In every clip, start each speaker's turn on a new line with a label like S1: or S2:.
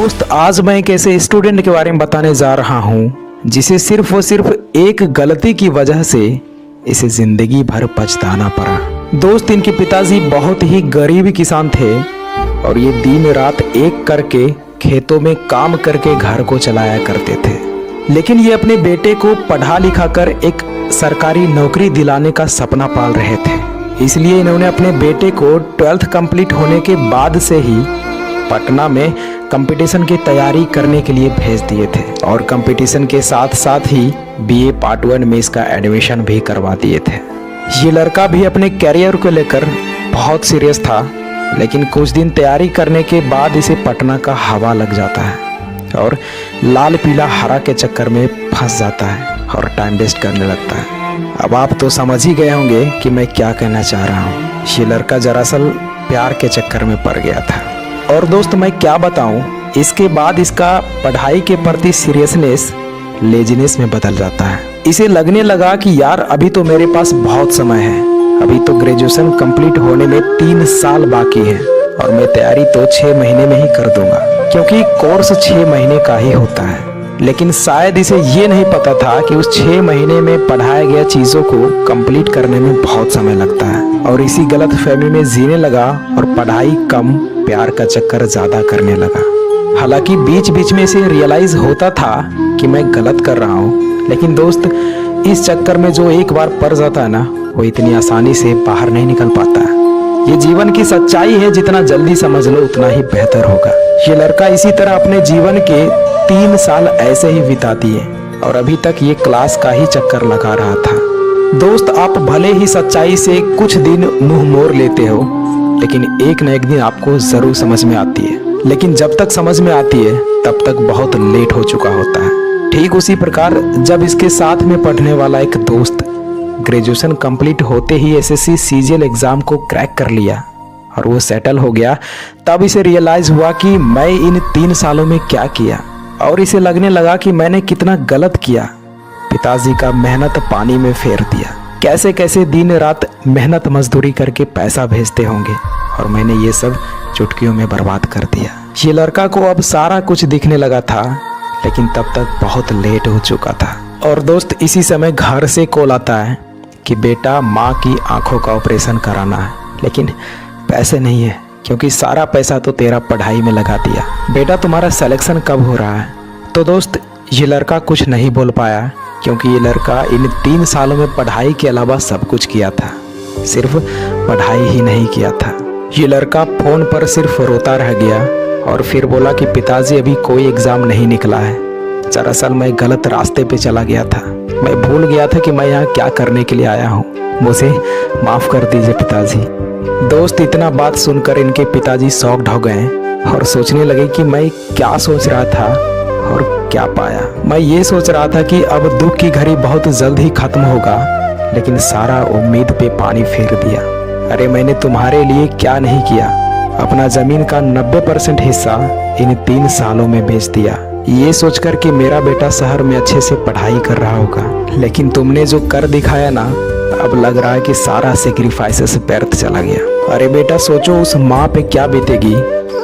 S1: दोस्त, आज मैं एक ऐसे स्टूडेंट के बारे में बताने जा रहा हूँ जिसे सिर्फ और सिर्फ एक गलती की वजह से इसे जिंदगी भर पछताना पड़ा। दोस्त, इनके पिताजी बहुत ही गरीब किसान थे और ये दिन रात एक करके खेतों में काम करके घर को चलाया करते थे। लेकिन ये अपने बेटे को पढ़ा लिखा कर एक सरकारी नौकरी दिलाने का सपना पाल रहे थे। इसलिए इन्होंने अपने बेटे को 12th कंप्लीट होने के बाद से ही पटना में कंपटीशन की तैयारी करने के लिए भेज दिए थे और कंपटीशन के साथ साथ ही बीए पार्ट 1 में इसका एडमिशन भी करवा दिए थे। ये लड़का भी अपने कैरियर को लेकर बहुत सीरियस था, लेकिन कुछ दिन तैयारी करने के बाद इसे पटना का हवा लग जाता है और लाल पीला हरा के चक्कर में फंस जाता है और टाइम वेस्ट करने लगता है। अब आप तो समझ ही गए होंगे कि मैं क्या कहना चाह रहा हूँ। ये लड़का दरअसल प्यार के चक्कर में पड़ गया था। और दोस्त, मैं क्या बताऊं, इसके बाद इसका पढ़ाई के प्रति सीरियसनेस लेजीनेस में बदल जाता है। इसे लगने लगा कि यार अभी तो मेरे पास बहुत समय है, अभी तो ग्रेजुएशन कंप्लीट होने में 3 साल बाकी है और मैं तैयारी तो 6 महीने में ही कर दूंगा, क्योंकि कोर्स 6 महीने का ही होता है। लेकिन शायद इसे ये नहीं पता था कि उस 6 महीने में पढ़ाया गया चीज़ों को कंप्लीट करने में बहुत समय लगता है और इसी गलत फहमी में जीने लगा और पढ़ाई कम, प्यार का चक्कर ज़्यादा करने लगा। हालांकि बीच बीच में इसे रियलाइज होता था कि मैं गलत कर रहा हूँ, लेकिन दोस्त, इस चक्कर में जो एक बार पड़ जाता है ना, वो इतनी आसानी से बाहर नहीं निकल पाता है। ये जीवन की सच्चाई है, जितना जल्दी समझ लो उतना ही बेहतर होगा। ये लड़का इसी तरह अपने जीवन के 3 साल ऐसे ही बिता दिए और अभी तक ये क्लास का ही चक्कर लगा रहा था। दोस्त, आप भले ही सच्चाई से कुछ दिन मुंह मोड़ लेते हो, लेकिन एक न एक दिन आपको जरूर समझ में आती है। लेकिन जब तक समझ में आती है तब तक बहुत लेट हो चुका होता है। ठीक उसी प्रकार जब इसके साथ में पढ़ने वाला एक दोस्त ग्रेजुएशन कंप्लीट होते ही एसएससी सीजीएल एग्जाम को क्रैक कर लिया और वो सेटल हो गया, तब इसे रियलाइज हुआ कि मैं इन 3 सालों में क्या किया और इसे लगने लगा कि मैंने कितना गलत किया। पिताजी का मेहनत पानी में फेर दिया, कैसे कैसे दिन रात मेहनत मजदूरी करके पैसा भेजते होंगे और मैंने ये सब चुटकियों में बर्बाद कर दिया। ये लड़का को अब सारा कुछ दिखने लगा था, लेकिन तब तक बहुत लेट हो चुका था। और दोस्त, इसी समय घर से कॉल आता है कि बेटा, माँ की आंखों का ऑपरेशन कराना है, लेकिन पैसे नहीं है क्योंकि सारा पैसा तो तेरा पढ़ाई में लगा दिया। बेटा, तुम्हारा सिलेक्शन कब हो रहा है? तो दोस्त, ये लड़का कुछ नहीं बोल पाया क्योंकि ये लड़का इन 3 सालों में पढ़ाई के अलावा सब कुछ किया था, सिर्फ पढ़ाई ही नहीं किया था। ये लड़का फ़ोन पर सिर्फ रोता रह गया और फिर बोला कि पिताजी, अभी कोई एग्ज़ाम नहीं निकला है। दरअसल मैं गलत रास्ते पे चला गया था, मैं भूल गया था कि मैं यहाँ क्या करने के लिए आया हूँ, मुझे माफ़ कर दीजिए पिताजी। दोस्त, इतना बात सुनकर इनके पिताजी शॉक्ड हो गए और सोचने लगे कि मैं क्या सोच रहा था और क्या पाया। मैं ये सोच रहा था कि अब दुख की घड़ी बहुत जल्द ही खत्म होगा, लेकिन सारा उम्मीद पे पानी फेर दिया। अरे मैंने तुम्हारे लिए क्या नहीं किया, अपना जमीन का 90% हिस्सा इन 3 सालों में बेच दिया, ये सोचकर कि मेरा बेटा शहर में अच्छे से पढ़ाई कर रहा होगा। लेकिन तुमने जो कर दिखाया ना, अब लग रहा है कि सारा सेक्रीफाइसेस व्यर्थ चला गया। अरे बेटा, सोचो उस माँ पे क्या बीतेगी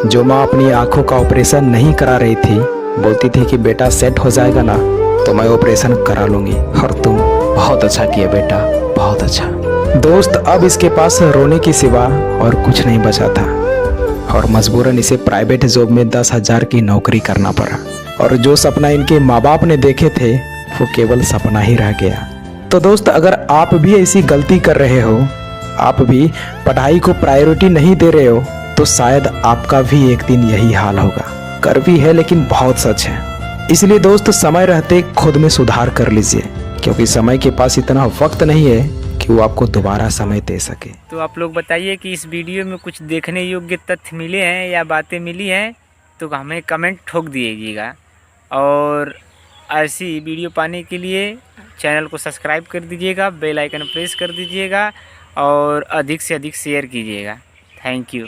S1: जो माँ अपनी आंखों का ऑपरेशन नहीं करा रही थी, बोलती थी कि बेटा सेट हो जाएगा ना तो मैं ऑपरेशन करा लूँगी, और तुम बहुत अच्छा किया बेटा, बहुत अच्छा। दोस्त, अब इसके पास रोने के सिवा और कुछ नहीं बचा था और मजबूरन इसे प्राइवेट जॉब में 10,000 की नौकरी करना पड़ा और जो सपना इनके माँ बाप ने देखे थे वो केवल सपना ही रह गया। तो दोस्त, अगर आप भी ऐसी गलती कर रहे हो, आप भी पढ़ाई को प्रायोरिटी नहीं दे रहे हो, तो शायद आपका भी एक दिन यही हाल होगा। कड़वी है लेकिन बहुत सच है। इसलिए दोस्त, समय रहते खुद में सुधार कर लीजिए, क्योंकि समय के पास इतना वक्त नहीं है कि वो आपको दोबारा समय दे सके।
S2: तो आप लोग बताइए कि इस वीडियो में कुछ देखने योग्य तथ्य मिले हैं या बातें मिली हैं, तो हमें कमेंट ठोक दीजिएगा। और ऐसी वीडियो पाने के लिए चैनल को सब्सक्राइब कर दीजिएगा, बेल आइकन प्रेस कर दीजिएगा और अधिक से अधिक शेयर कीजिएगा। Thank you.